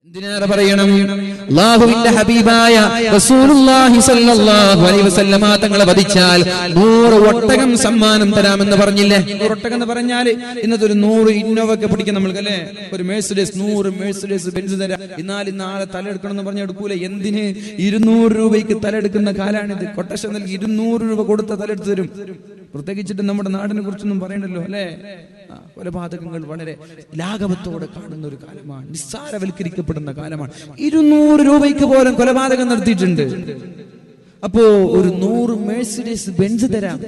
എന്തിനേറെ പറയണം, അല്ലാഹുവിന്റെ ഹബീബായ റസൂലുള്ളാഹി സ്വല്ലല്ലാഹു അലൈഹി വസല്ലമ തങ്ങളെ വധിച്ചാൽ 100 ഒട്ടകം സമ്മാനം തരാമെന്ന് പറഞ്ഞില്ലേ? 100 ഒട്ടകം എന്ന് പറഞ്ഞാൽ ഇന്നത്തെ ഒരു 100 ഇന്നോവൊക്കെ പിടിക്കാൻ നമ്മൾക്ക് അല്ലേ, ഒരു മെഴ്സിഡസ് 100 മെഴ്സിഡസ് ബെൻസ് തരാം. എന്നാൽ നാളെ തലെടുക്കണം എന്ന് പറഞ്ഞാൽ എടുക്കൂല. എന്തിന്? 200 രൂപയ്ക്ക് തലെടുക്കുന്ന കാലാണിത്. കൊട്ടേഷൻ നൽകി 200 രൂപ കൊടുത്ത തലെടുത്ത് തരും. പ്രത്യേകിച്ചിട്ട് നമ്മുടെ നാടിനെ കുറിച്ചൊന്നും പറയണ്ടല്ലോ അല്ലേ. കൊലപാതകങ്ങൾ വളരെ ലാഘവത്തോടെ കാണുന്ന ഒരു കാലമാണ്, നിസ്സാരവൽക്കരിക്കപ്പെടുന്ന കാലമാണ്. 200 രൂപയ്ക്ക് പോലും കൊലപാതകം നടത്തിയിട്ടുണ്ട്. അപ്പോ ഒരു 100 മെഴ്സിഡസ് ബെൻസ് തരാം.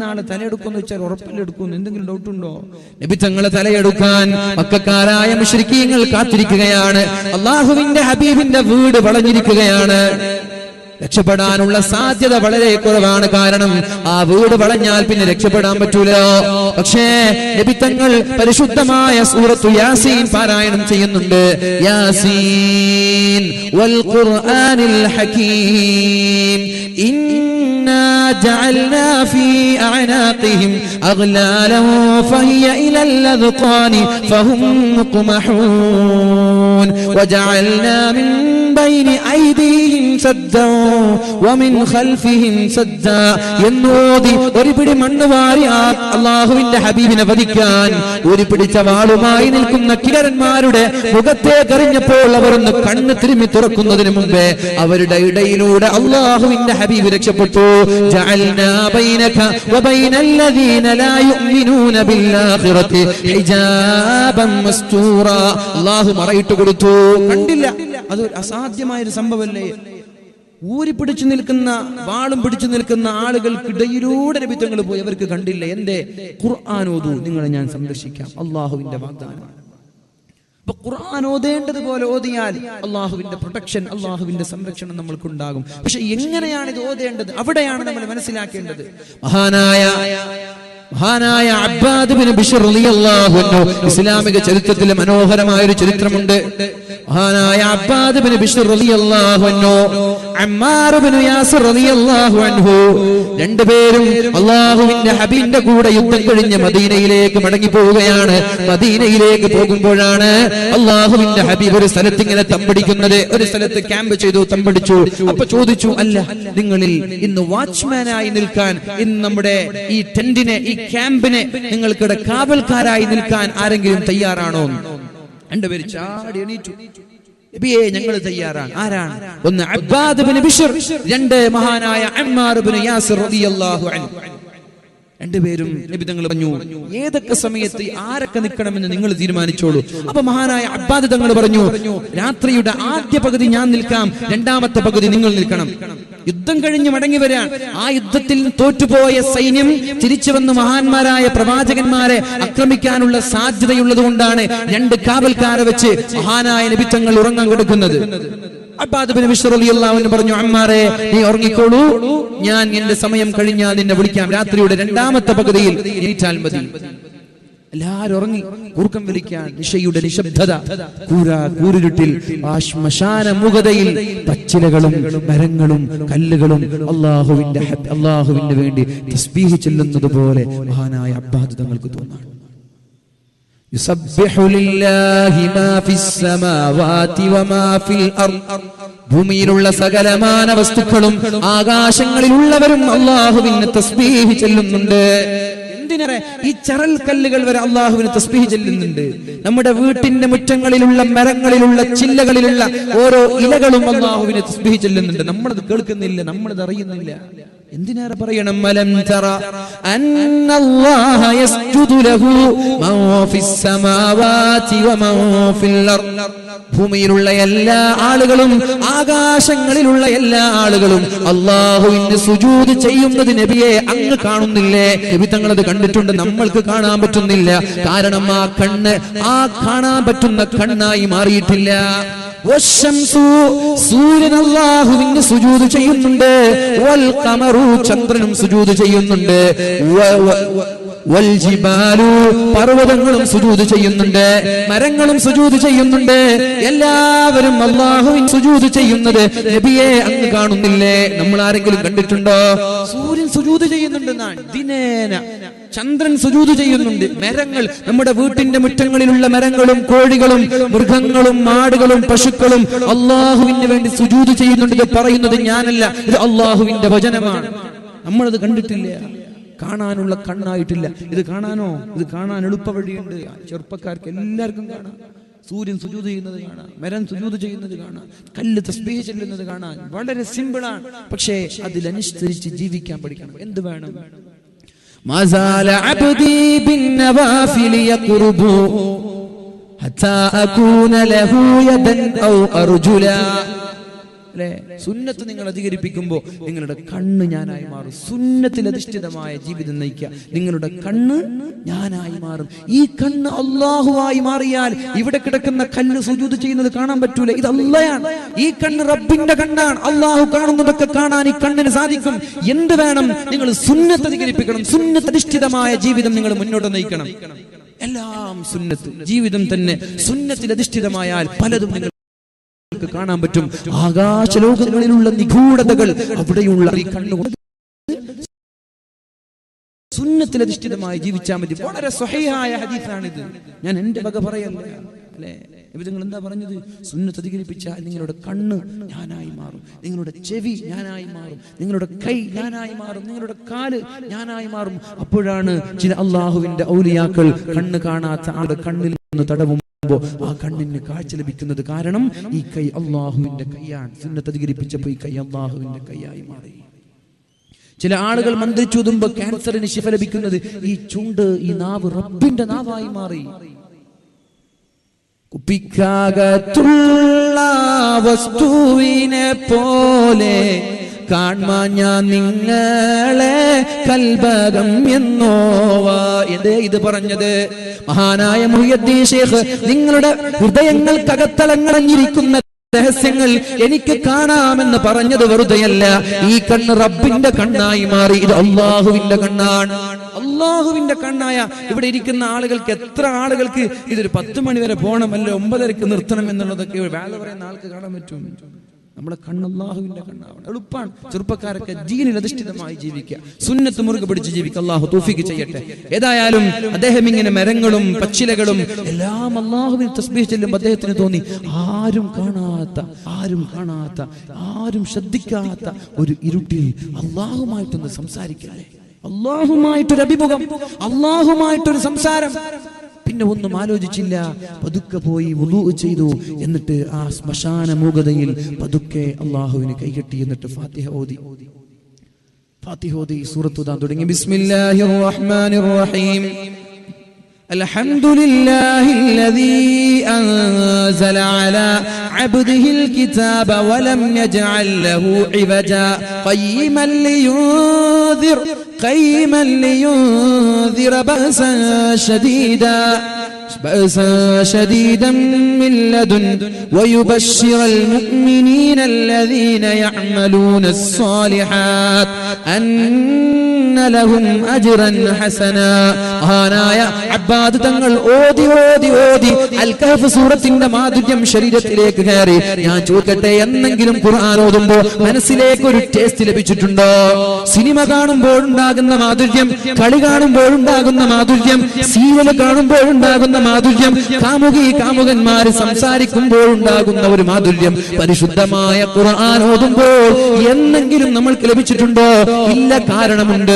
നാളെ തലയെടുക്കുമെന്ന് വെച്ചാൽ ഉറപ്പിലെടുക്കുന്നു. എന്തെങ്കിലും ഡൗട്ട് ഉണ്ടോ? നബി തങ്ങളെ തലയെടുക്കാൻ മക്കക്കാരായ മുശ്രിക്കീങ്ങൾ കാത്തിരിക്കുകയാണ്. അല്ലാഹുവിന്റെ ഹബീബിന്റെ വീട് വളഞ്ഞിരിക്കുകയാണ്. രക്ഷപ്പെടാനുള്ള സാധ്യത വളരെ കുറവാണ്. കാരണം ആ വീട് വളഞ്ഞാൽ പിന്നെ രക്ഷപ്പെടാൻ പറ്റൂല. പക്ഷേ നബി തങ്ങൾ പരിശുദ്ധമായ സൂറത്തു യാസീൻ പാരായണം ചെയ്യുന്നുണ്ട്. യാസീൻ വൽ ഖുർആനിൽ ഹകീം ഇന്നാ ജഅൽനാ ഫീ അഅനാഖിഹിം അഗ്ലാലൻ ഫഹിയ ഇലൽ അദ്ഖാനി ഫഹും മുഖ്മഹൂൻ വജഅൽനാ മിൻ ബൈനി ഐദീഹിം സദ്ദൻ വമിൻ ഖൽഫിഹിം സദ്ദാ എന്നോതി ഒരു പിടി മണ്ണ് വാരി അല്ലാഹുവിന്റെ ഹബീബിനെ വധിക്കാൻ ഒരു പിടിച്ച വാളുമായി നിൽക്കുന്ന കിരന്മാരുടെ മുഖത്തെ കറിഞ്ഞപ്പോൾ അവർ ഒന്ന് കണ്ണ് തിരുമ്മി തുറക്കുന്നതിന് മുമ്പേ അവരുടെ ഇടയിലൂടെ അല്ലാഹുവിന്റെ ഹബീബ് രക്ഷപ്പെട്ടു. ജഅൽനാ ബൈനക വബൈനല്ലദീന ലാ യുഅ്മിനൂന ബിൽആഖിറതി ഹിജാബൻ മസ്തൂറാ. അല്ലാഹു മറയിട്ട് കൊടുത്തു. കണ്ടില്ല, അതൊരു അസാധ്യമായ ഒരു സംഭവമല്ലേ. ഊരിപ്പിടിച്ചു നിൽക്കുന്ന വാളും പിടിച്ചു നിൽക്കുന്ന ആളുകൾക്കിടയിലൂടെ നബി തങ്ങൾ പോയി. അവർക്ക് കണ്ടില്ല. എന്റെ ഖുർആൻ ഓതൂ, നിങ്ങളെ ഞാൻ സംരക്ഷിക്കാം. അള്ളാഹുവിന്റെ വാഗ്ദാനം. അപ്പൊ ഖുർആൻ ഓതേണ്ടതുപോലെ ഓതിയാൽ അള്ളാഹുവിന്റെ പ്രൊട്ടക്ഷൻ, അള്ളാഹുവിന്റെ സംരക്ഷണം നമ്മൾക്കുണ്ടാകും. പക്ഷെ എങ്ങനെയാണ് ഇത് ഓതേണ്ടത്? അവിടെയാണ് നമ്മൾ മനസ്സിലാക്കേണ്ടത്. മഹാനായ അബ്ബാദ് ബിൻ ബിശ്ർ റളിയല്ലാഹു അൻഹു, ഇസ്ലാമിക ചരിത്രത്തിലെ മനോഹരമായ ഒരു ചരിത്രമുണ്ട്. മഹാനായ അബ്ബാദ് ബിൻ ബിശ്ർ റളിയല്ലാഹു അൻഹു, അമ്മാർ ബിൻ യാസിർ റളിയല്ലാഹു അൻഹു, രണ്ടുപേരും അല്ലാഹുവിന്റെ ഹബീബിന്റെ കൂടെ യുദ്ധം കഴിഞ്ഞ് മദീനയിലേക്ക് മടങ്ങി പോവുകയാണ്. മദീനയിലേക്ക് പോകുമ്പോഴാണ് അല്ലാഹുവിന്റെ ഹബീബ് ഒരു സ്ഥലത്ത് ഇങ്ങനെ തമ്പടിക്കുന്നത്. ഒരു സ്ഥലത്ത് ക്യാമ്പ് ചെയ്തു, തമ്പടിച്ചു. അപ്പൊ ചോദിച്ചു, അല്ല, നിങ്ങളിൽ ഇന്ന് വാച്ച്മാനായി നിൽക്കാൻ, ഇന്ന് നമ്മുടെ ഈ ടെന്റിനെ, ഈ ക്യാമ്പിനെ നിങ്ങൾക്കിടെ കാവൽക്കാരായി നിൽക്കാൻ ആരെങ്കിലും തയ്യാറാണോ? രണ്ടുപേര് ചാടി എണീറ്റു. നബിയേ, ഞങ്ങൾ തയ്യാറാണ്. ആരാണ്? ഒന്ന് അബ്ബാദ് ബിൻ ബിശ്ർ, രണ്ട് മഹാനായ അമ്മാർ ബിൻ യാസിർ റളിയല്ലാഹു അൻഹു. രണ്ടുപേരും നബി തങ്ങൾ പറഞ്ഞു, ഏതൊക്കെ സമയത്ത് ആരൊക്കെ നിൽക്കണമെന്ന് നിങ്ങൾ തീരുമാനിച്ചോളൂ. അപ്പൊ മഹാനായ അബ്ബാദ് തങ്ങൾ പറഞ്ഞു, രാത്രിയുടെ ആദ്യ പകുതി ഞാൻ നിൽക്കാം, രണ്ടാമത്തെ പകുതി നിങ്ങൾ നിൽക്കണം. യുദ്ധം കഴിഞ്ഞ് മടങ്ങി വരാൻ, ആ യുദ്ധത്തിൽ തോറ്റുപോയ സൈന്യം തിരിച്ചു വന്ന് മഹാന്മാരായ പ്രവാചകന്മാരെ ആക്രമിക്കാനുള്ള സാധ്യതയുള്ളത് കൊണ്ടാണ് രണ്ട് കാവൽക്കാരെ വെച്ച് മഹാനായ നബി തങ്ങൾ ഉറങ്ങാൻ കൊടുക്കുന്നത്. അബ്ബാദ് ബിൻ ബിശ്ർ റളിയല്ലാഹു അൻഹു പറഞ്ഞു, അമ്മാരെ, നീ ഉറങ്ങിക്കോളൂ, ഞാൻ എന്റെ സമയം കഴിഞ്ഞാൽ നിന്നെ വിളിക്കാം. രാത്രിയുടെ രണ്ടാമത്തെ പകുതിയിൽ എണീറ്റാൽ മതി. എല്ലാരും ഉറങ്ങി. കൂർക്കം വലിക്കാൻ നിശയുടെ നിശബ്ദത, കൂരിരുട്ടിൽ ശ്മശാന മുഖതയിൽ പച്ചിലകളും മരങ്ങളും കല്ലുകളും അള്ളാഹുവിന്റെ വേണ്ടി തസ്ബീഹ് ചൊല്ലുന്നത് പോലെ മഹാനായ അബ്ബാദ് തങ്ങൾക്ക് തോന്നാണ്. യുസബ്ബിഹു ലില്ലാഹി മാ ഫിസ് സമാവാതി വമാ ഫിൽ അർദ്. ഭൂമിയിലുള്ള സകലമാന വസ്തുക്കളും ആകാശങ്ങളിലുള്ളവരും അല്ലാഹുവിനെ തസ്ബീഹ് ചൊല്ലുന്നുണ്ട്. എന്തിനേറെ, ഈ ചരൽ കല്ലുകൾ വരെ അല്ലാഹുവിനെ തസ്ബീഹ് ചൊല്ലുന്നുണ്ട്. നമ്മുടെ വീട്ടിന്റെ മുറ്റങ്ങളിലുള്ള മരങ്ങളിലുള്ള ചില്ലകളിലുള്ള ഓരോ ഇലകളും അല്ലാഹുവിനെ തസ്ബീഹ് ചൊല്ലുന്നുണ്ട്. നമ്മളത് കേൾക്കുന്നില്ല, നമ്മളത് അറിയുന്നില്ല. എന്തിനേറെ പറയണം, അലം തറ അന്നല്ലാഹ യസ്ജുദു ലഹു മാ ഫിസ് സമാവാതി വമാ ഫിൽ അർദ്. ഭൂമിയിലുള്ള എല്ലാ ആളുകളും ആകാശങ്ങളിലുള്ള എല്ലാ ആളുകളും അല്ലാഹുവിന് സുജൂദ് ചെയ്യുന്നത് നബിയെ അങ്ങ് കാണുന്നില്ലേ? നബി തങ്ങളത് കണ്ടിട്ടുണ്ട്, നമ്മൾക്ക് കാണാൻ പറ്റുന്നില്ല. കാരണം ആ കണ്ണ് ആ കാണാൻ പറ്റുന്ന കണ്ണായി മാറിയിട്ടില്ല. സൂര്യൻ അല്ലാഹുവിന് സുജൂദ് ചെയ്യുന്നുണ്ട്. വൽ ഖമറു, ചന്ദ്രനും സുജൂദ് ചെയ്യുന്നുണ്ട്. വൽ ജിബാലു, പർവ്വതങ്ങളും സുജൂദ് ചെയ്യുന്നുണ്ട്. മരങ്ങളും സുജൂദ് ചെയ്യുന്നുണ്ട്. എല്ലാവരും അല്ലാഹുവിന് സുജൂദ് ചെയ്യുന്നത് നബിയെ അങ്ങ് കാണുന്നില്ലേ? നമ്മൾ ആരെങ്കിലും കണ്ടിട്ടുണ്ടോ? സൂര്യൻ സുജൂദ് ചെയ്യുന്നുണ്ടെന്നാണ്. ദിനേന ചന്ദ്രൻ സുജൂദ് ചെയ്യുന്നുണ്ട്. മരങ്ങൾ, നമ്മുടെ വീട്ടിന്റെ മുറ്റങ്ങളിലുള്ള മരങ്ങളും കോഴികളും മൃഗങ്ങളും മാടുകളും പശുക്കളും അള്ളാഹുവിന് വേണ്ടി സുജൂദ് ചെയ്യുന്നുണ്ട്. ഇത് പറയുന്നത് ഞാനല്ല, ഇത് അള്ളാഹുവിന്റെ വചനമാണ്. നമ്മളത് കണ്ടിട്ടില്ല, കാണാനുള്ള കണ്ണായിട്ടില്ല. ഇത് കാണാനോ? ഇത് കാണാൻ എളുപ്പ വഴിയുണ്ട്. ചെറുപ്പക്കാർക്ക് എല്ലാവർക്കും കാണാം. സൂര്യൻ സുജൂദ് ചെയ്യുന്നത് കാണാം, മരം സുജൂദ് ചെയ്യുന്നത് കാണാം, കല്ല് തസ്ബീഹ് ചൊല്ലുന്നത് കാണാൻ വളരെ സിമ്പിളാണ്. പക്ഷേ അതിലനുസരിച്ച് ജീവിക്കാൻ പഠിക്കണം. എന്ത് വേണം? മസാല അബ്ദി ബിന്നവാഫിലി യഖ്റുബു ഹത്താ അകൂന ലഹു യദൻ ഔ അർജുല. സുന്നത്ത് നിങ്ങൾ അധികരിപ്പിക്കുമ്പോൾ നിങ്ങളുടെ കണ്ണ് ഞാനായി മാറും. സുന്നത്തിൽ അധിഷ്ഠിതമായ ജീവിതം നയിക്കുക. നിങ്ങളുടെ കണ്ണ് ഞാനായി മാറും. ഈ കണ്ണ് അള്ളാഹുവായി മാറിയാൽ ഇവിടെ കിടക്കുന്ന കല്ല് സുജൂദ് ചെയ്യുന്നത് കാണാൻ പറ്റൂല. ഇത് അള്ളയാണ്. ഈ കണ്ണ് റബ്ബിന്റെ കണ്ണാണ്. അള്ളാഹു കാണുന്നതൊക്കെ കാണാൻ ഈ കണ്ണിന് സാധിക്കും. എന്ത് വേണം? നിങ്ങൾ സുന്നത്ത് അധികരിപ്പിക്കണം. സുന്നത്ത് അധിഷ്ഠിതമായ ജീവിതം നിങ്ങൾ മുന്നോട്ട് നയിക്കണം. എല്ലാം സുന്നത്ത് ജീവിതം തന്നെ സുന്നത്തിൽ അധിഷ്ഠിതമായാൽ പലതും നിങ്ങൾ കാണാൻ പറ്റും. ആകാശലോകങ്ങളിലുള്ള നിഗൂഢതകൾ അവിടെയുള്ള ഈ കണ്ണുകൊണ്ട് സുന്നത്തിൽ അധിഷ്ഠിതമായി ജീവിച്ചാൽ മതി. വളരെ സ്വഹീഹായ ഹദീസാണിത്. ഞാൻ എന്റെ വക പറയല്ല, അല്ലേ? നിങ്ങൾ എന്താ പറഞ്ഞത്? സുന്നത്ത് അധികരിപ്പിച്ചാൽ നിങ്ങളുടെ കണ്ണ് ഞാനായി മാറും, നിങ്ങളുടെ ചെവി ഞാനായി മാറും, നിങ്ങളുടെ കൈ ഞാനായി മാറും, നിങ്ങളുടെ കാല് ഞാനായി മാറും. അപ്പോഴാണ് ചില അള്ളാഹുവിന്റെ ഔലിയാക്കൾ കണ്ണ് കാണാത്ത ആളുടെ കണ്ണിൽ നിന്ന് തടവും ആ കണ്ണിന് കാഴ്ച ലഭിക്കുന്നത്. കാരണം ഈ കൈ അള്ളാഹുവിന്റെ കൈയാണ്. സുന്നത്ത് അധികരിപ്പിച്ചപ്പോൾ ഈ കൈ അള്ളാഹുവിന്റെ കൈയായി മാറി. ചില ആളുകൾ മന്ത്രിച്ചൂതുമ്പോ ക്യാൻസറിന് ശിഫ ലഭിക്കുന്നത് ഈ ചുണ്ട്, ഈ നാവ് റബ്ബിന്റെ നാവായി മാറി. കുപ്പിക്കകത്തുള്ള വസ്തുവിനെ പോലെ കാൺമാൻ ഞാൻ നിങ്ങളെ കൽബകം എന്നോവാ. എന്തേ ഇത് പറഞ്ഞത്? മഹാനായ മുഹ്യിദ്ദീൻ ശൈഖ് നിങ്ങളുടെ ഹൃദയങ്ങൾക്കകത്തളങ്ങളഞ്ഞിരിക്കുന്ന രഹസ്യങ്ങൾ എനിക്ക് കാണാമെന്ന് പറഞ്ഞത് വെറുതെയല്ല. ഈ കണ്ണ് റബ്ബിന്റെ കണ്ണായി മാറി. ഇത് അള്ളാഹുവിന്റെ കണ്ണാണ്. അള്ളാഹുവിന്റെ കണ്ണായ ഇവിടെ ഇരിക്കുന്ന ആളുകൾക്ക്, എത്ര ആളുകൾക്ക് ഇതൊരു 10 മണി വരെ പോകണം, അല്ലെ 9:30 നിർത്തണം എന്നുള്ളതൊക്കെ വേല പറയുന്ന ആൾക്ക് കാണാൻ പറ്റും. നമ്മുടെ കണ്ണ് അള്ളാഹുവിന്റെ കണ്ണാവണം. എളുപ്പമാണ്. ചെറുപ്പക്കാരൊക്കെ ദീനിൽ അധിഷ്ഠിതമായി ജീവിക്കുക, സുന്നത്ത് മുറുകെ പിടിച്ച് ജീവിക്കുക. അള്ളാഹു തൗഫീഖ് ചെയ്യട്ടെ. ഏതായാലും അദ്ദേഹം ഇങ്ങനെ മരങ്ങളും പച്ചിലകളും എല്ലാം അള്ളാഹുവിൽ തസ്ബീഹ് ചൊല്ലുമ്പോൾ അദ്ദേഹത്തിന് തോന്നി, ആരും കാണാത്ത, ആരും ശ്രദ്ധിക്കാത്ത ഒരു ഇരുട്ടിൽ അള്ളാഹുമായിട്ടൊന്ന് സംസാരിക്കാതെ, അള്ളാഹുമായിട്ടൊരു അഭിമുഖം, അള്ളാഹുമായിട്ടൊരു സംസാരം. പിന്നെ ഒന്നും ആലോചിച്ചില്ല. പതുക്കെ പോയി വുളൂ ചെയ്തു. എന്നിട്ട് ആ ശ്മശാന മൂകതയിൽ പതുക്കെ അള്ളാഹുവിന് കൈകെട്ടി. എന്നിട്ട് ഫാത്തിഹ ഓതി സൂറത്ത് ഓതാൻ തുടങ്ങി. ബിസ്മില്ലാഹിർ റഹ്മാനിർ റഹീം. അൽഹംദുലില്ലാഹില്ലദീ അൻസല അലാ അബ്ദിഹിൽ കിതാബ വലം യജ്അൽ ലഹു ഇവജാ ഖയ്യിമൻ ലിയുൻദിറ ബഅസൻ شديدا من لدن ويبشر المؤمنين الذين يعملون الصالحات أن لهم أجرا حسنا. മഹാനായ അബ്ബാദ് തങ്ങൾ ഓതി അൽ കഹ്ഫ് സൂറത്തിന്റെ മാധുര്യം ശരീരത്തിലേക്ക് കയറി. ഞാൻ ചോദിക്കട്ടെ, എന്നെങ്കിലും ഖുർആൻ ഓതുമ്പോൾ മനസ്സിലേക്ക് ഒരു ടേസ്റ്റ് ലഭിച്ചിട്ടുണ്ടോ? സിനിമ കാണുമ്പോഴുണ്ടാകുന്ന മാധുര്യം, കളി കാണുമ്പോഴുണ്ടാകുന്ന മാധുര്യം, സീരിയൽ കാണുമ്പോഴുണ്ടാകുന്ന മാധുര്യം, കാമുകന്മാര് സംസാരിക്കുമ്പോഴുണ്ടാകുന്ന ഒരു മാധുര്യം പരിശുദ്ധമായ ഖുർആൻ ഓതുമ്പോൾ എന്നെങ്കിലും നമ്മൾക്ക് ലഭിച്ചിട്ടുണ്ടോ? ഇല്ല. കാരണമുണ്ട്.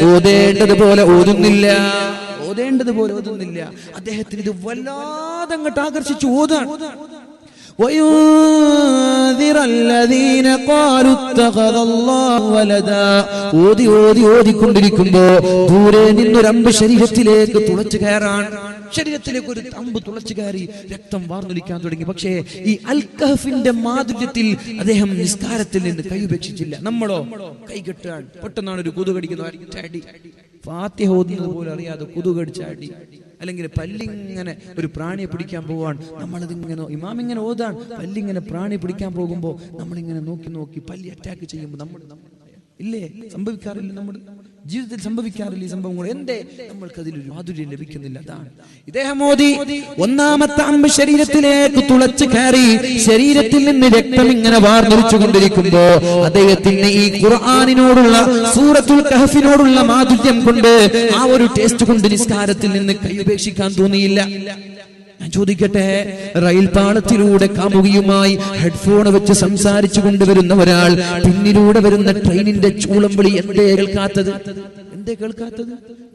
ഓതേണ്ടതുപോലെ ഓതുന്നില്ല. അദ്ദേഹത്തിന് ഇത് വല്ലാതെ അങ്ങോട്ട് ആകർഷിച്ചു ഓതാൻ. ഓതിക്കൊണ്ടിരിക്കുമ്പോ ദൂരെ നിന്നൊരമ്പ് ശരീരത്തിലേക്ക് തുളച്ചു കയറാൻ, ശരീരത്തിലേക്ക് ഒരു അമ്പ് തുളച്ചു കയറി രക്തം വാർന്നൊലിക്കാൻ തുടങ്ങി. പക്ഷേ ഈ അൽ കഹ്ഫിന്റെ മാധുര്യത്തിൽ അദ്ദേഹം നിസ്കാരത്തിൽ നിന്ന് കൈപേക്ഷിച്ചില്ല. നമ്മളോ കൈകെട്ടാൻ പെട്ടെന്നാണ് ഒരു കൊതുകടിക്കുന്ന ഫാത്തിഹ ഓതുന്നത് പോലെ അറിയാതെ കൊതുകടിച്ചാടി, അല്ലെങ്കിൽ പല്ലിങ്ങനെ ഒരു പ്രാണിയെ പിടിക്കാൻ പോവാൻ നമ്മളതിങ്ങനെ ഇമാമിങ്ങനെ ഓതാൻ, പല്ലിങ്ങനെ പ്രാണി പിടിക്കാൻ പോകുമ്പോൾ നമ്മളിങ്ങനെ നോക്കി പല്ലി അറ്റാക്ക് ചെയ്യുമ്പോൾ നമ്മൾ ഇല്ലേ, സംഭവിക്കാറില്ല. ജീവിതത്തിൽ സംഭവിക്കാറില്ല ഈ സംഭവങ്ങൾ. എന്തേ നമ്മൾക്ക് അതിലൊരു മാധുര്യം ലഭിക്കുന്നില്ല? അതാണ് ഇദ്ദേഹം ഓതി. ഒന്നാമത്തെ അമ്പ് ശരീരത്തിലേക്ക് തുളച്ചു കയറി ശരീരത്തിൽ നിന്ന് രക്തം ഇങ്ങനെ വാർന്നൊലിച്ചു കൊണ്ടിരിക്കുമ്പോ അദ്ദേഹത്തിന് ഈ ഖുർആനിനോടുള്ള സൂറത്തുൽ കഹഫിനോടുള്ള മാധുര്യം കൊണ്ട് ആ ഒരു ടേസ്റ്റ് കൊണ്ട് നിസ്കാരത്തിൽ നിന്ന് കൈയുപേക്ഷിക്കാൻ തോന്നിയില്ല. ഞാൻ ചോദിക്കട്ടെ, റെയിൽ പാളത്തിലൂടെ കാമുകിയുമായി ഹെഡ്ഫോൺ വെച്ച് സംസാരിച്ചു കൊണ്ടുവരുന്ന ഒരാൾ പിന്നിലൂടെ വരുന്ന ട്രെയിനിന്റെ ചൂളം വിളി എന്തേ കേൾക്കാത്തത്?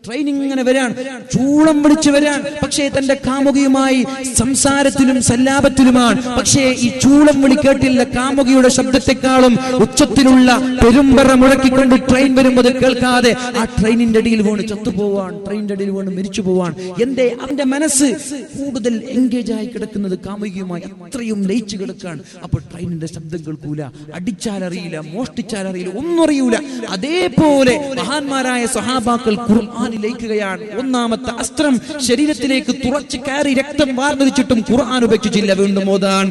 ട്രെയിൻ ഇങ്ങനെ വരാൻ, ചൂളം വിളിച്ചു വരാൻ, പക്ഷേ തന്റെ കാമുകിയുമായി സംസാരത്തിലും സല്ലാപത്തിലുമാണ്. പക്ഷേ ഈ ചൂളം വിളി കേട്ടില്ല. കാമുകിയുടെ ശബ്ദത്തെക്കാളും ഉച്ചത്തിലുള്ള പെരുമ്പറ മുഴക്കിക്കൊണ്ട് ട്രെയിൻ വരുമ്പോൾ കേൾക്കാതെ ആ ട്രെയിനിന്റെ അടിയിൽ വീണ് ചത്തുപോവാൻ, ട്രെയിനിന്റെ അടിയിൽ വീണ് മരിച്ചു പോവാൻ. എന്തേ? അവന്റെ മനസ്സ് കൂടുതൽ എൻഗേജ് ആയി കിടക്കുന്നത് കാമുകിയുമായി അത്രയും ലയിച്ചു കിടക്കാണ്. അപ്പോൾ ട്രെയിനിന്റെ ശബ്ദം കേൾക്കൂല, അടിച്ചാലറിയില്ല, മോഷ്ടിച്ചാലറിയില്ല, ഒന്നും അറിയൂല. അതേപോലെ മഹാന്മാരായ സ്വഹാബാക്കൾ ഖുർആനിൽ ലയിക്കുകയാണ്. ഒന്നാമത്തെ അസ്ത്രം ശരീരത്തിലേക്ക് തുറച്ചു കയറി രക്തം വാർന്നൊലിച്ചിട്ടും ഖുർആൻ ഉപേക്ഷിച്ചില്ല. വീണ്ടും ഓതാൻ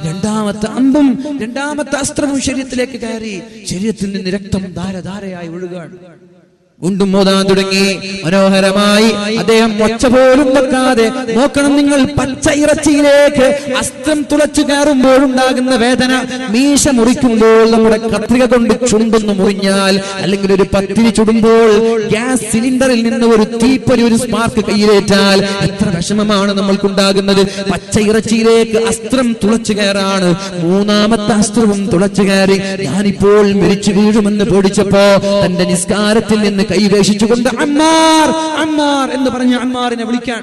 രണ്ടാമത്തെ അമ്പും രണ്ടാമത്തെ അസ്ത്രവും ശരീരത്തിലേക്ക് കയറി ശരീരത്തിൽ നിന്ന് രക്തം ധാരധാരയായി ഒഴുകാൻ. വീണ്ടും ഓതാൻ തുടങ്ങി. മനോഹരമായി അദ്ദേഹം ഒച്ച പോലും വെക്കാതെ. നോക്കണം നിങ്ങൾ, പച്ച ഇറച്ചിയിലേക്ക് അസ്ത്രം തുളച്ചു കയറുമ്പോഴുണ്ടാകുന്ന വേദന. മീശ മുറിക്കുമ്പോൾ നമ്മുടെ കത്രിക കൊണ്ട് ചുണ്ടൊന്ന് മുറിഞ്ഞാൽ, അല്ലെങ്കിൽ ഒരു പത്തിരി ചുടുമ്പോൾ ഗ്യാസ് സിലിണ്ടറിൽ നിന്ന് ഒരു തീപ്പൊരി, ഒരു സ്പാർക്ക് കയ്യിലേറ്റാൽ എത്ര വിഷമമാണ് നമ്മൾക്കുണ്ടാകുന്നത്. പച്ച ഇറച്ചിയിലേക്ക് അസ്ത്രം തുളച്ചു കയറാണ്. മൂന്നാമത്തെ അസ്ത്രവും തുളച്ചു കയറി. ഞാനിപ്പോൾ മരിച്ചു വീഴുമെന്ന് പേടിച്ചപ്പോ തന്റെ നിസ്കാരത്തിൽ നിന്ന് കൈവേശിച്ചുകൊണ്ട് അമ്മാർ അമ്മാർ എന്ന് പറഞ്ഞ അമ്മാറിനെ വിളിക്കാൻ.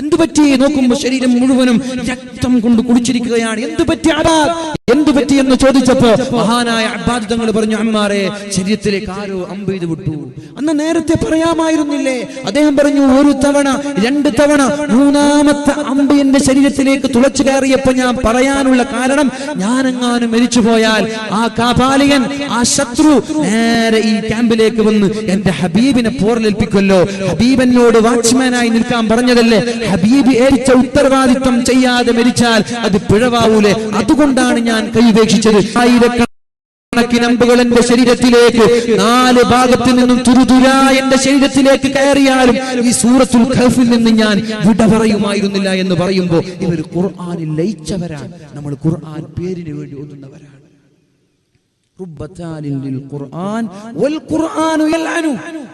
എന്തു പറ്റി? നോക്കുമ്പോ ശരീരം മുഴുവനും രക്തം കൊണ്ട് കുടിച്ചിരിക്കുകയാണ്. എന്തു പറ്റി അബ്ബാദ്, എന്തു പറ്റി എന്ന് ചോദിച്ചപ്പോ മഹാനായ അബ്ബാദ് തങ്ങൾ പറഞ്ഞു, അമ്മാറെ, ശരീരത്തിലേക്ക് ആരോ അമ്പ് ചെയ്ത് വിട്ടു. അന്ന് നേരത്തെ പറയാമായിരുന്നില്ലേ? അദ്ദേഹം പറഞ്ഞു, ഒരു തവണ, രണ്ട് തവണ, മൂന്നാമത്തെ അമ്പ് എന്റെ ശരീരത്തിലേക്ക് തുളച്ചു കയറിയപ്പോ ഞാൻ പറയാനുള്ള കാരണം, ഞാനെങ്ങാനും മരിച്ചു പോയാൽ ആ കാപാലികൻ, ആ ശത്രു നേരെ ഈ ക്യാമ്പിലേക്ക് വന്ന് എന്റെ ഹബീബിനെ പോറലേൽപ്പിക്കുമല്ലോ. ഹബീബിനോട് വാച്ച്മാനായി നിൽക്കാൻ പറഞ്ഞതല്ലേ? ഹബീബ് ഏൽച്ച ഉത്തരവാദിത്വം ചെയ്യാതെ മരിച്ചാൽ അത് പിഴവാവൂലേ? അതുകൊണ്ടാണ് ഞാൻ കൈവേക്ഷിച്ചത്. ആയിരക്കണക്കിനമ്പുകൾ എന്റെ ശരീരത്തിലേക്ക് നാല് ഭാഗത്തിൽ നിന്നും തുരുതുരാ എന്റെ ശരീരത്തിലേക്ക് കയറിയാലും ഈ സൂറത്തുൽ കഹ്ഫിൽ നിന്ന് ഞാൻ വിട പറയുമായിരുന്നില്ല എന്ന് പറയുമ്പോൾ ഇവർ ഖുർആനിൽ ലയിച്ചവരാണ്. നമ്മൾ ഖുർആൻ പേരിന് വേണ്ടി ഓതുന്നവരാണ്.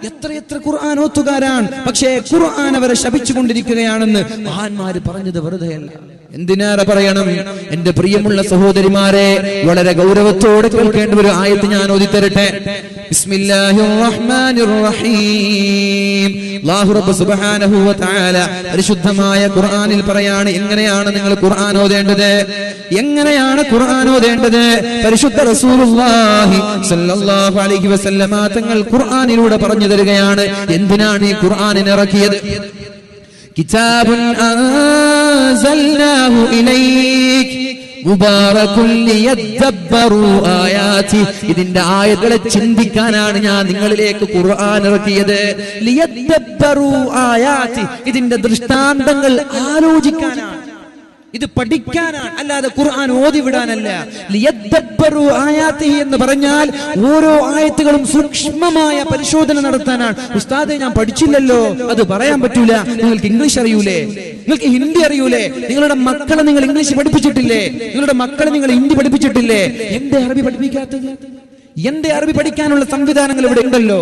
എത്ര ഖുർആൻ ഓത്തുകാരാണ്, പക്ഷേ ഖുർആൻ അവരെ ശപിച്ചുകൊണ്ടിരിക്കുകയാണെന്ന് മഹാന്മാര് പറഞ്ഞത് വെറുതെയല്ല. എന്തിനേറെ പറയണം എന്റെ പ്രിയമുള്ള സഹോദരിമാരെ, വളരെ ഗൗരവത്തോടെ കേൾക്കേണ്ട ഒരു ആയത്ത് ഞാൻ ഓതിത്തരട്ടെ. ബിസ്മില്ലാഹിർ റഹ്മാനിർ റഹീം. അല്ലാഹു റബ്ബ് സുബ്ഹാനഹു വ തആല പരിശുദ്ധമായ ഖുർആനിൽ പറയാണ്, എങ്ങനെയാണ് നിങ്ങൾ ഖുർആൻ ഓതേണ്ടത്, എങ്ങനെയാണ് ഖുർആൻ ഓതേണ്ടത്. പരിശുദ്ധ റസൂലുള്ളാഹി സ്വല്ലല്ലാഹു അലൈഹി വസല്ലമ തങ്ങൾ ഖുർആനിലൂടെ പറഞ്ഞു തരികയാണ്. എന്തിനാണ് ഈ ഖുർആനിനെ ഇറക്കിയത്? കിതാബുൻ അൻസൽനാഹു ഇലൈക മുബാറകുൻ ലിയദ്ദബ്ബറു ആയാതി. ഇതിന്റെ ആയത്തുകളെ ചിന്തിക്കാനാണ് ഞാൻ നിങ്ങളിലേക്ക് ഖുർആൻ ഇറക്കിയത്. ലിയദ്ദബ്ബറു ആയാതി, ഇതിന്റെ ദൃഷ്ടാന്തങ്ങൾ ആലോചിക്കാനാണ്, ഇത് പഠിക്കാനാണ്, അല്ലാതെ ഖുർആൻ ഓതി വിടാനല്ല. ലിയദ്ദബ്ബറു ആയാതിഹി എന്ന് പറഞ്ഞാൽ ഓരോ ആയത്തുകളും സൂക്ഷ്മമായ പരിശോധന നടത്താനാണ്. ഉസ്താദേ, ഞാൻ പഠിച്ചില്ലല്ലോ, അത് പറയാൻ പറ്റൂല. നിങ്ങൾക്ക് ഇംഗ്ലീഷ് അറിയൂലേ, നിങ്ങൾക്ക് ഹിന്ദി അറിയൂലേ, നിങ്ങളുടെ മക്കളെ നിങ്ങൾ ഇംഗ്ലീഷ് പഠിപ്പിച്ചിട്ടില്ലേ, നിങ്ങളുടെ മക്കളെ നിങ്ങൾ ഹിന്ദി പഠിപ്പിച്ചിട്ടില്ലേ? എന്തേ അറബി പഠിപ്പിക്കാത്തത്? എന്റെ അറബി പഠിക്കാനുള്ള സംവിധാനങ്ങൾ ഇവിടെ ഉണ്ടല്ലോ,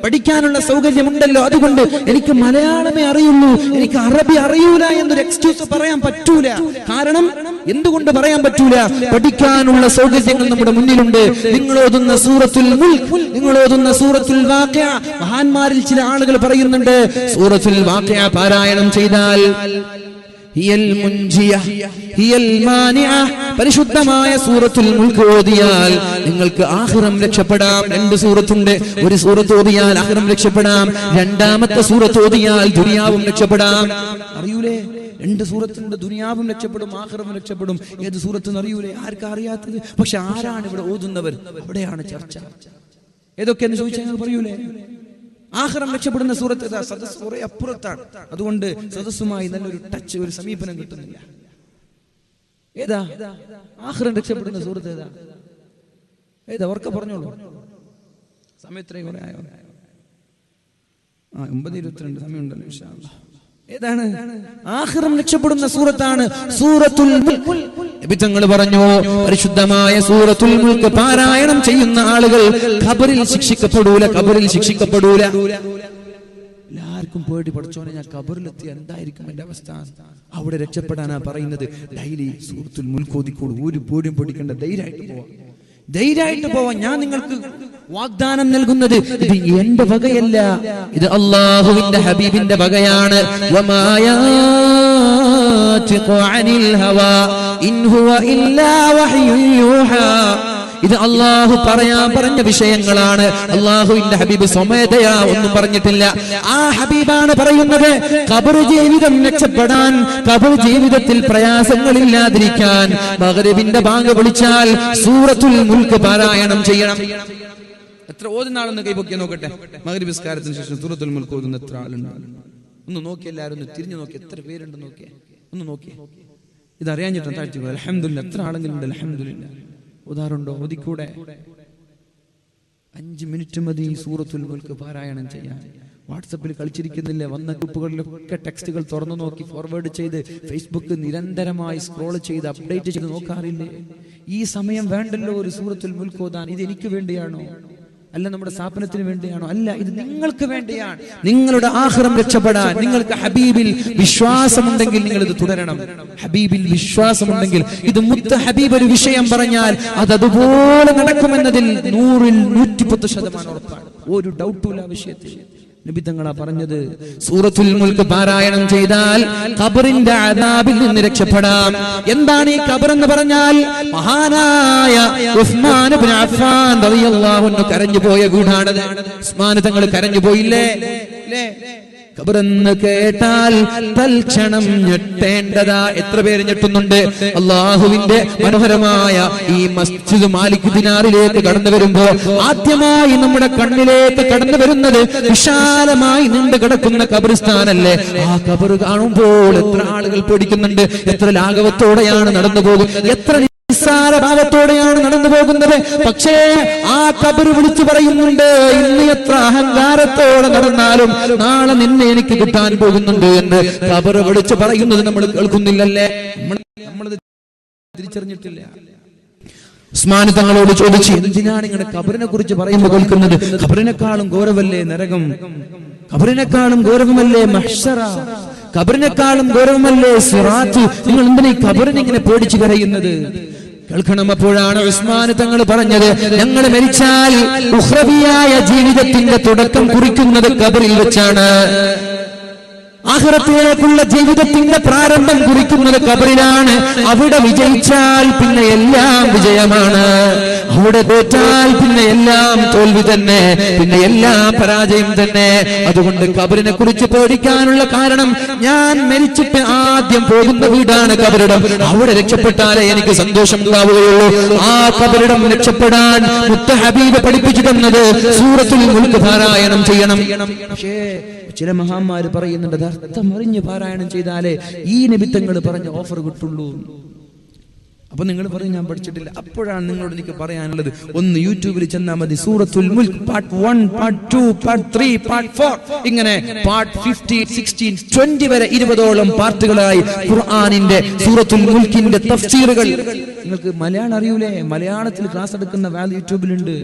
പഠിക്കാനുള്ള സൗകര്യമുണ്ടല്ലോ. അതുകൊണ്ട് എനിക്ക് മലയാളമേ അറിയുള്ളൂ, എനിക്ക് അറബി അറിയൂല എന്നൊരു എക്സ്ക്യൂസ് പറയാൻ പറ്റൂല. കാരണം എന്തുകൊണ്ട് പറയാൻ പറ്റൂല? പഠിക്കാനുള്ള സൗകര്യങ്ങൾ നമ്മുടെ മുന്നിലുണ്ട്. നിങ്ങളോതുന്ന സൂറത്തുൽ മുൽക്ക്, നിങ്ങളോതുന്ന സൂറത്തുൽ വാഖിഅ, മഹാന്മാരിൽ ചില ആളുകൾ പറയുന്നുണ്ട്, സൂറത്തുൽ വാഖിഅ പാരായണം ചെയ്താൽ ഹിയൽ മുൻജിയ ഹിയൽ മാനിഅ, പരിശുദ്ധമായ സൂറത്തുൽ മുൽക്ക് ഓതിയാൽ നിങ്ങൾക്ക് ആഖിറം രക്ഷപ്പെടാം. രണ്ട് സൂറത്തുണ്ട്, ഒരു സൂറത്ത് ഓതിയാൽ ആഖിറം രക്ഷപ്പെടാം, രണ്ടാമത്തെ സൂറത്ത് ഓതിയാൽ ദുനിയാവും രക്ഷപ്പെടാം. അറിയൂലേ? രണ്ട് സൂറത്തുണ്ട്, ദുനിയാവും രക്ഷപ്പെടും, ആഖിറവും രക്ഷപ്പെടും. ഏത് സൂറത്തെന്ന് അറിയൂലേ? ആർക്കാ അറിയാത്തത്? പക്ഷെ ആരാണ് ഇവിടെ ഓതുന്നവർ? അവിടെയാണ് ചർച്ച. ഏതൊക്കെയെന്ന് ചോദിച്ചാൽ ഞങ്ങൾ പറയൂലേ? ആഖിറം രക്ഷപ്പെടുന്ന സൂറത്ത് ഏതാ? സദസ് കുറെ അപ്പുറത്താണ്. അതുകൊണ്ട് സദസ്സുമായി നല്ലൊരു ടച്ച്, ഒരു സമീപനം കിട്ടുന്നില്ല. ഏതാ ആഖിറം രക്ഷപ്പെടുന്ന സൂറത്ത്? ഏതാ? അവർക്ക് പറഞ്ഞോളൂ. സമയം ഇത്രയും കുറെ ആയോ? 9:22 സമയമുണ്ടല്ലോ ഇൻഷാ അല്ലാഹ്. ഏതാണ്? ആഖിറം രക്ഷപ്പെടുന്ന സൂറത്താണ് സൂറത്തുൽ മുൽക്ക്. നബി തങ്ങൾ പറഞ്ഞു, പരിശുദ്ധമായ സൂറത്തുൽ മുൽക്ക് പാരായണം ചെയ്യുന്ന ആളുകൾ ഖബറിൽ ശിക്ഷിക്കപ്പെടൂല. എല്ലാവർക്കും പേടി, പഠിച്ചോനെ ഞാൻ ഖബറിലെത്തി എന്തായിരിക്കും എന്റെ അവസ്ഥ? അവിടെ രക്ഷപ്പെടാനാ പറയുന്നത്. ഡെയിലി സൂറത്തുൽ മുൽക്ക് ഓതിക്കോളൂ. ഒരു പേടിയും പേടിക്കേണ്ട, ധൈര്യമായിട്ട് പോവാൻ ഞാൻ നിങ്ങൾക്ക് വാഗ്ദാനം നൽകുന്നത്. ഇത് എന്റെ വകയല്ല, ഇത് അല്ലാഹുവിന്റെ ഹബീബിന്റെ വകയാണ്. ഇത് അള്ളാഹു പറഞ്ഞ വിഷയങ്ങളാണ്. അള്ളാഹുവിന്റെ ഹബീബ് സ്വമേധയാ ഒന്നും പറഞ്ഞിട്ടില്ല. ആ ഹബീബാണ് പറയുന്നത്. ഖബർ ജീവിതം രക്ഷപ്പെടാൻ, ഖബർ ജീവിതത്തിൽ പ്രയാസങ്ങളില്ലാതിരിക്കാൻ മഗ്രിബിന്റെ ബാങ്ക് വിളിച്ചാൽ സൂറത്തുൽ മുൽക്ക് പാരായണം ചെയ്യണം. എത്ര ഓതുന്ന ആളെന്ന് കൈപൊക്കി നോക്കട്ടെ. മഗ്രിബ് നിസ്കാരത്തിന് ശേഷം സൂറത്തുൽ മുൽക്ക് ഓതുന്ന എത്ര ആളുണ്ട്? ഒന്ന് നോക്കി, എല്ലാവരും ഒന്ന് തിരിഞ്ഞു നോക്കി. എത്ര പേരുണ്ട് നോക്കിയേ, ഒന്ന് നോക്കിയേ. ഇതറിയാഞ്ഞിട്ട് താഴ്ച അൽഹംദുലില്ലാഹ്. എത്ര ആളെങ്കിലും ഉണ്ട് അൽഹംദുലില്ലാഹ്. ഉദാഹരണമുണ്ടോ? ഓതിക്കൂടെ? 5 മിനിറ്റ് മതി സൂറത്തുൽ മുൽക്ക് പാരായണം ചെയ്യാൻ. വാട്സപ്പിൽ കളിച്ചിരിക്കുന്നില്ല, വന്ന ഗ്രൂപ്പുകളിലൊക്കെ ടെക്സ്റ്റുകൾ തുറന്നു നോക്കി ഫോർവേഡ് ചെയ്ത് ഫേസ്ബുക്ക് നിരന്തരമായി സ്ക്രോൾ ചെയ്ത് അപ്ഡേറ്റ് ചെയ്ത് നോക്കാറില്ലേ? ഈ സമയം വേണ്ടല്ലോ ഒരു സൂറത്തുൽ മുൽക്ക് ഓതാൻ. ഇത് എനിക്ക് വേണ്ടിയാണോ? അല്ല നമ്മുടെ സ്ഥാപനത്തിന് വേണ്ടിയാണോ? അല്ല, ഇത് നിങ്ങൾക്ക് വേണ്ടിയാണ്. നിങ്ങളുടെ ആഖിറം രക്ഷപ്പെടാൻ നിങ്ങൾക്ക് ഹബീബിൽ വിശ്വാസമുണ്ടെങ്കിൽ നിങ്ങൾ ഇത് തുടരണം. ഹബീബിൽ വിശ്വാസമുണ്ടെങ്കിൽ ഇത് മുത്ത ഹബീബ് ഒരു വിഷയം പറഞ്ഞാൽ അത് അതുപോലെ നടക്കുമെന്നതിൽ 100ൽ 110% ഉറപ്പാണ്. ഒരു ഡൗട്ടുമില്ല വിഷയത്തിൽ. നബി തങ്ങളാ പറഞ്ഞത്, സൂറത്തുൽ മുൽക്ക് പാരായണം ചെയ്താൽ ഖബറിന്റെ അദാബിൽ നിന്ന് രക്ഷപ്പെടാം. എന്താണ് ഈ ഖബർ എന്ന് പറഞ്ഞാൽ? മഹാനായ ഉസ്മാൻ ഇബ്നു അഫ്ഫാൻ റളിയല്ലാഹു അൻഹു കരഞ്ഞുപോയ വീടാണത്. ഉസ്മാൻ തങ്ങൾ കരഞ്ഞുപോയില്ലേ? ഖബറെന്ന് കേട്ടാൽ തൽക്ഷണം ഞെട്ടേണ്ടതാ. എത്ര പേര് ഞെട്ടുന്നുണ്ട്? അള്ളാഹുവിന്റെ മനോഹരമായ ഈ മസ്ജിദ് മാലിക് ദിനാറിലേക്ക് കടന്നു വരുമ്പോ ആദ്യമായി നമ്മുടെ കണ്ണിലേക്ക് കടന്നു വരുന്നത് വിശാലമായി നീണ്ടു കിടക്കുന്ന ഖബറിസ്ഥാനല്ലേ? ആ ഖബർ കാണുമ്പോൾ എത്ര ആളുകൾ പേടിക്കുന്നുണ്ട്. എത്ര ലാഘവത്തോടെയാണ് നടന്നു പോകുന്നത്, എത്ര ഭാവത്തോടെയാണ് നടന്നു പോകുന്നത്. പക്ഷേ ആ ഖബർ വിളിച്ചു പറയുന്നുണ്ട്, ഇന്ന് എത്ര അഹങ്കാരത്തോടെ നടന്നാലും നാളെ നിന്നെ എനിക്ക് കിട്ടാൻ പോകുന്നുണ്ട് എന്ന് ഖബർ വിളിച്ചു പറയുന്നത് നമ്മൾ കേൾക്കുന്നില്ലല്ലേ? നമ്മളത് തിരിച്ചറിഞ്ഞിട്ടില്ല. ഉസ്മാൻ തങ്ങളോട് ചോദിച്ചു, എന്തിനാണ് ഇങ്ങനെ ഖബറിനെ കുറിച്ച് പറയുമ്പോൾ കേൾക്കുന്നത്? ഖബറിനെക്കാളും ഗൗരവമല്ലേ നരകം? ഖബറിനെക്കാളും ഗൗരവമല്ലേ മഹ്ശറ? ഖബറിനെക്കാളും ഗൗരവമല്ലേ സിറാത്ത്? നിങ്ങൾ എന്തിനാ ഈ ഖബറിനെ ഇങ്ങനെ പേടിച്ചു കരയുന്നത്? കേൾക്കണം. അപ്പോഴാണ് ഉസ്മാൻ തങ്ങൾ പറഞ്ഞത്, ഞങ്ങൾ മരിച്ചാൽ ഉഖ്റവിയായ ജീവിതത്തിന്റെ തുടക്കം കുറിക്കുന്നത് ഖബറിൽ വെച്ചാണ്. ആഖിറത്തിലേക്കുള്ള ജീവിതത്തിന്റെ പ്രാരംഭം കുറിക്കുന്നത് ഖബറിലാണ്. അവിടെ വിജയിച്ചാൽ പിന്നെ എല്ലാം വിജയമാണ്, അവിടെ തോറ്റാൽ പിന്നെ എല്ലാം തോൽവി തന്നെ, പിന്നെ എല്ലാം പരാജയം തന്നെ. അതുകൊണ്ട് ഖബറിനെ കുറിച്ച് പേടിക്കാനുള്ള കാരണം, ഞാൻ മരിച്ചിട്ട് ആദ്യം പോകുന്ന വീടാണ് ഖബറിടം. അവിടെ രക്ഷപ്പെട്ടാലേ എനിക്ക് സന്തോഷം ഉണ്ടാവുകയുള്ളൂ. ആ ഖബറിടം രക്ഷപ്പെടാൻ മുത്ത ഹബീബ് പഠിപ്പിച്ചു തന്നത് സൂറത്തുൽ മുൽക്ക് പാരായണം ചെയ്യണം. പക്ഷേ ചില മഹാന്മാര് പറയുന്നുണ്ട്, അർത്ഥം അറിഞ്ഞ് പാരായണം ചെയ്താലേ ഈ നിബിത്തങ്ങൾ പറഞ്ഞ ഓഫർ കിട്ടുള്ളൂ. അപ്പൊ നിങ്ങൾ പറയും ഞാൻ പഠിച്ചിട്ടില്ല. അപ്പോഴാണ് നിങ്ങളോട് എനിക്ക് പറയാനുള്ളത്, ഒന്ന് യൂട്യൂബിൽ ചെന്നാൽ മതി. സൂറത്തുൽ മുൽക്ക് പാർട്ട് 1, പാർട്ട് 2, പാർട്ട് 3, പാർട്ട് 4, ഇങ്ങനെ പാർട്ട് 15, 16, 20 വരെ 20ഓളം പാർട്ടുകളായി ഖുർആനിന്റെ സൂറത്തുൽ മുൽക്കിന്റെ തഫ്സീറുകൾ. നിങ്ങൾക്ക് മലയാളം അറിയൂലേ? മലയാളത്തിൽ ക്ലാസ് എടുക്കുന്ന വാല്യൂ യൂട്യൂബിലുണ്ട്.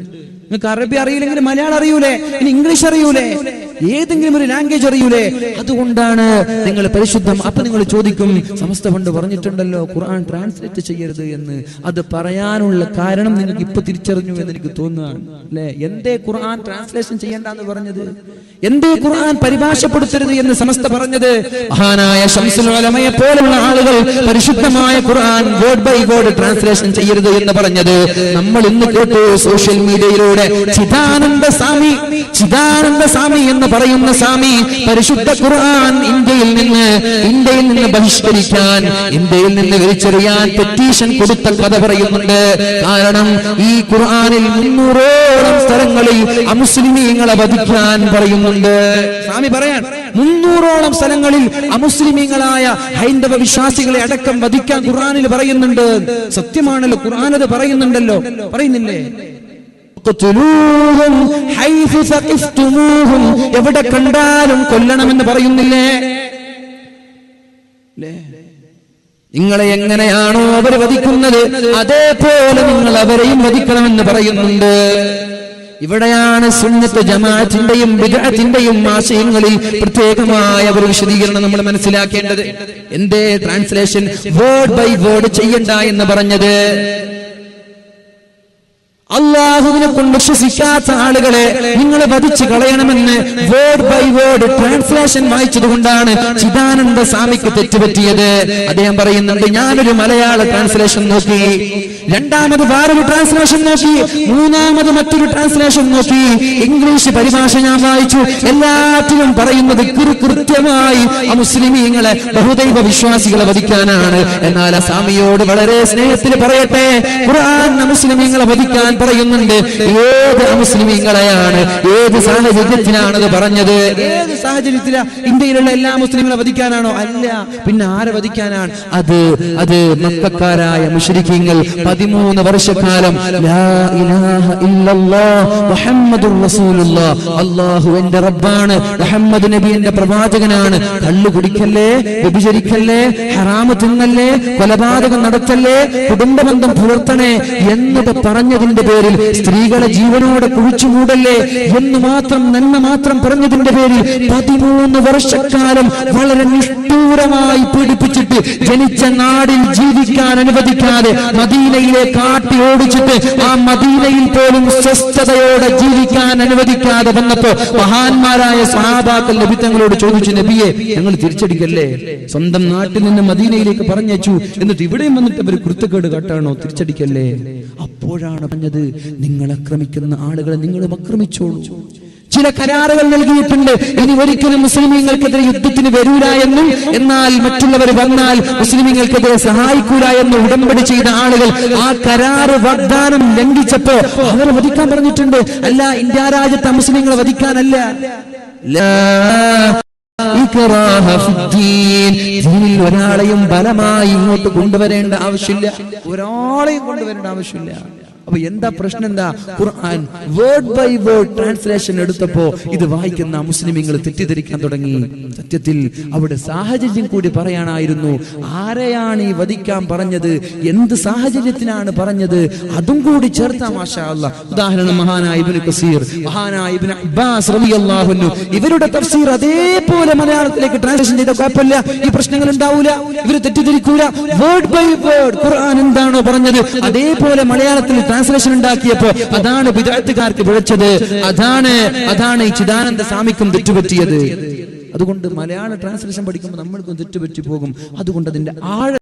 നിങ്ങൾക്ക് അറബി അറിയില്ലെങ്കിൽ മലയാളം അറിയൂലേ? ഇനി ഇംഗ്ലീഷ് അറിയൂലേ? ഏതെങ്കിലും ഒരു ലാംഗ്വേജ് അറിയൂലേ? അതുകൊണ്ടാണ് നിങ്ങൾ പരിശുദ്ധം. അപ്പൊ നിങ്ങൾ ചോദിക്കും, സമസ്ത പണ്ട് പറഞ്ഞിട്ടുണ്ടല്ലോ ഖുർആൻ ട്രാൻസ്ലേറ്റ് ചെയ്യരുത് എന്ന്. അത് പറയാനുള്ള കാരണം നിങ്ങൾക്ക് ഇപ്പൊ തിരിച്ചറിഞ്ഞു എന്ന് എനിക്ക് തോന്നുകയാണ് അല്ലെ? എന്തേ ഖുർആൻ ട്രാൻസ്ലേഷൻ ചെയ്യേണ്ടെന്ന് പറഞ്ഞത്? എന്തേ ഖുർആൻ പരിഭാഷപ്പെടുത്തരുത് എന്ന് സമസ്ത പറഞ്ഞത്? മഹാനായ ശംസുൽ ഉലമയെ പോലുള്ള ആളുകൾ പരിശുദ്ധമായ ഖുർആൻ വേർഡ് ബൈ വേർഡ് ട്രാൻസ്ലേഷൻ ചെയ്യരുത് എന്ന് പറഞ്ഞത് നമ്മൾ ഇന്ന് കേട്ടു സോഷ്യൽ മീഡിയയിലൂടെ. ചിദാനന്ദ സ്വാമി എന്ന് പറയുന്ന സ്വാമി പരിശുദ്ധ ഖുർആൻ ഇന്ത്യയിൽ നിന്ന് ബഹിഷ്കരിക്കാൻ, ഇന്ത്യയിൽ നിന്ന് വലിച്ചെറിയാൻ പെറ്റീഷൻ കൊടുത്ത കഥ പറയുന്നുണ്ട്. കാരണം ഈ ഖുർആനിൽ 300ഓളം സ്ഥലങ്ങളിൽ അമുസ്ലിമീങ്ങളെ വധിക്കാൻ പറയുന്നുണ്ട്. സ്വാമി പറയാൻ 300ഓളം സ്ഥലങ്ങളിൽ അമുസ്ലിമീങ്ങളായ ഹൈന്ദവ വിശ്വാസികളെ അടക്കം വധിക്കാൻ ഖുർആനിൽ പറയുന്നുണ്ട്. സത്യമാണല്ലോ, ഖുർആൻ അത് പറയുന്നുണ്ടല്ലോ, പറയുന്നില്ലേ? വഖ്തുലൂഹും ഹൈസു സഖിഫ്തുമൂഹും, എവിടെ കണ്ടാലും കൊല്ലണമെന്ന് പറയുന്നില്ലേ? നിങ്ങളെ എങ്ങനെയാണോ അവർ വധിക്കുന്നത് അതേപോലെ നിങ്ങൾ അവരെയും വധിക്കണമെന്ന് പറയുന്നുണ്ട്. ഇവിടെയാണ് സുന്നത്ത് ജമാഅത്തിന്റെയും ബിദ്അത്തിന്റെയും ആശയങ്ങളിൽ പ്രത്യേകമായ ഒരു വിശദീകരണം നമ്മൾ മനസ്സിലാക്കേണ്ടത്. എന്തേ ട്രാൻസ്ലേഷൻ വേർഡ് ബൈ വേർഡ് ചെയ്യണ്ട എന്ന് പറഞ്ഞത്? അള്ളാഹുവിനെ കൊണ്ട് വിശ്വസിക്കാത്ത ആളുകളെ നിങ്ങൾ വധിച്ചു കളയണമെന്ന് വേർഡ് ബൈ വേർഡ് ട്രാൻസ്ലേഷൻ വായിച്ചത് കൊണ്ടാണ് ചിദാനന്ദ സ്വാമിക്ക് തെറ്റുപറ്റിയത്. അദ്ദേഹം പറയുന്നുണ്ട്, ഞാനൊരു മലയാള ട്രാൻസ്ലേഷൻ നോക്കി, രണ്ടാമത് വേറൊരു ട്രാൻസ്ലേഷൻ നോക്കി, മൂന്നാമത് മറ്റൊരു ട്രാൻസ്ലേഷൻ നോക്കി, ഇംഗ്ലീഷ് പരിഭാഷ ഞാൻ വായിച്ചു. എല്ലാറ്റിലും പറയുന്നത് കൃത്യമായി മുസ്ലിമീങ്ങളെ ബഹുദൈവ വിശ്വാസികളെ വധിക്കാനാണ്. എന്നാൽ ആ സ്വാമിയോട് വളരെ സ്നേഹത്തിൽ പറയട്ടെ, ഖുർആൻ മുസ്ലിമീങ്ങളെ വധിക്കാൻ പറയുന്നുണ്ട്. ഏത് മുസ്ലിമീങ്ങളെയാണ്, ഏത് സാഹചര്യത്തിലാണത് പറഞ്ഞത്? ഏത് സാഹചര്യത്തിലാ? ഇന്ത്യയിലുള്ള എല്ലാ മുസ്ലിങ്ങളെ വധിക്കാനാണോ? അല്ല. പിന്നെ ആരെ വധിക്കാനാണ്? അത് മക്കക്കാരായ മുശ്രിക്കീങ്ങൾ 13 വർഷക്കാലം ലാ ഇലാഹ ഇല്ലല്ലാഹ് മുഹമ്മദുർ റസൂലുള്ളാഹ്, അല്ലാഹു എന്റെ റബ്ബാണ്, മുഹമ്മദ് നബി എന്റെ പ്രവാചകനാണ്, കള്ളു കുടിക്കല്ലേ, വ്യഭിചരിക്കല്ലേ, ഹറാമ് തിന്നല്ലേ, കൊലപാതകം നടത്തല്ലേ, കുടുംബബന്ധം പുലർത്തണേ എന്ന് പറഞ്ഞതിന്റെ പേരിൽ, സ്ത്രീകളെ ജീവനോടെ കുഴിച്ചുമൂടല്ലേ എന്ന് മാത്രം നന്മ മാത്രം പറഞ്ഞതിന്റെ പേരിൽ 13 വർഷക്കാലം വളരെ നിഷ്ഠൂരമായി പീഡിപ്പിച്ചിട്ട് ജനിച്ച നാടിൽ ജീവിക്കാൻ അനുവദിക്കാതെ മദീനയിലെ കാട്ടി ഓടിച്ചിട്ട് ആ മദീനയിൽ പോലും സ്വസ്ഥതയോടെ ജീവിക്കാൻ അനുവദിക്കാതെ വന്നപ്പോ മഹാന്മാരായ സ്വഹാബാക്കൾ നബി തങ്ങളോട് ചോദിച്ചു, നബിയെ ഞങ്ങൾ തിരിച്ചടിക്കല്ലേ? സ്വന്തം നാട്ടിൽ നിന്ന് മദീനയിലേക്ക് പറഞ്ഞയച്ചു, എന്നിട്ട് ഇവിടെയും വന്നിട്ട് അവർ കുരുത്തക്കേട് കാട്ടാണോ? തിരിച്ചടിക്കല്ലേ? അപ്പോഴാണ് പറഞ്ഞത്, നിങ്ങൾ ആക്രമിക്കുന്ന ആളുകളെ നിങ്ങളും ആക്രമിച്ചോളൂ. ചില കരാറുകൾ നൽകിയിട്ടുണ്ട്, ഇനി ഒരിക്കലും മുസ്ലിമീങ്ങൾക്കെതിരെ യുദ്ധത്തിന് വരൂല എന്നും, എന്നാൽ മറ്റുള്ളവർ വന്നാൽ മുസ്ലിമീങ്ങൾക്കെതിരെ സഹായിക്കൂല എന്ന് ഉടമ്പടി ചെയ്ത ആളുകൾ ആ കരാറ് വാഗ്ദാനം ലംഘിച്ചപ്പോ അവരെ വധിക്കാൻ പറഞ്ഞിട്ടുണ്ട്. അല്ല, ഇന്ത്യ രാജ്യത്തെ മുസ്ലിങ്ങളെ വധിക്കാനല്ല. ദീനിൽ ഒരാളെയും ബലമായി ഇങ്ങോട്ട് കൊണ്ടുവരേണ്ട ആവശ്യമില്ല, ഒരാളെയും കൊണ്ടുവരേണ്ട ആവശ്യമില്ല. അപ്പൊ എന്താ പ്രശ്നം? എന്താ? ഖുർആൻ വേർഡ് ബൈ വേർഡ് ട്രാൻസ്ലേഷൻ എടുത്തപ്പോ ഇത് വായിക്കുന്ന മുസ്ലിമീങ്ങൾ തെറ്റിദ്ധരിക്കാൻ തുടങ്ങി. സത്യത്തിൽ അവിടെ സാഹചര്യം കൂടി പറയാനായിരുന്നു. ആരെയാണ് ഈ വധിക്കാൻ പറഞ്ഞത്, എന്ത് സാഹചര്യത്തിനാണ് പറഞ്ഞത്, അതും കൂടി ചേർത്താ മാഷാ അല്ലാഹ്. ഉദാഹരണം മഹാനായ ഇബ്നു കസീർ, മഹാനായ ഇബ്നു അബ്ബാസ് റളിയല്ലാഹു അൻഹു, ഇവരുടെ തഫ്സീർ അതേപോലെ മലയാളത്തിലേക്ക് ട്രാൻസ്ലേഷൻ ചെയ്ത കുഴപ്പമില്ല, ഈ പ്രശ്നങ്ങൾ ഉണ്ടാവൂല, ഇവർ തെറ്റിദ്ധരിക്കൂല. വേർഡ് ബൈ വേർഡ് ഖുർആൻ എന്താണോ പറഞ്ഞത് അതേപോലെ മലയാളത്തിൽ ട്രാൻസ്ലേഷൻ ഉണ്ടാക്കിയപ്പോ അതാണ് ബിദ്അത്തുകാർക്ക് പിഴച്ചത്, അതാണ് ഈ ചിദാനന്ദ സ്വാമിക്കും തെറ്റുപറ്റിയത്. അതുകൊണ്ട് മലയാള ട്രാൻസ്ലേഷൻ പഠിക്കുമ്പോൾ നമ്മൾക്കും തെറ്റുപറ്റി പോകും. അതുകൊണ്ട് അതിന്റെ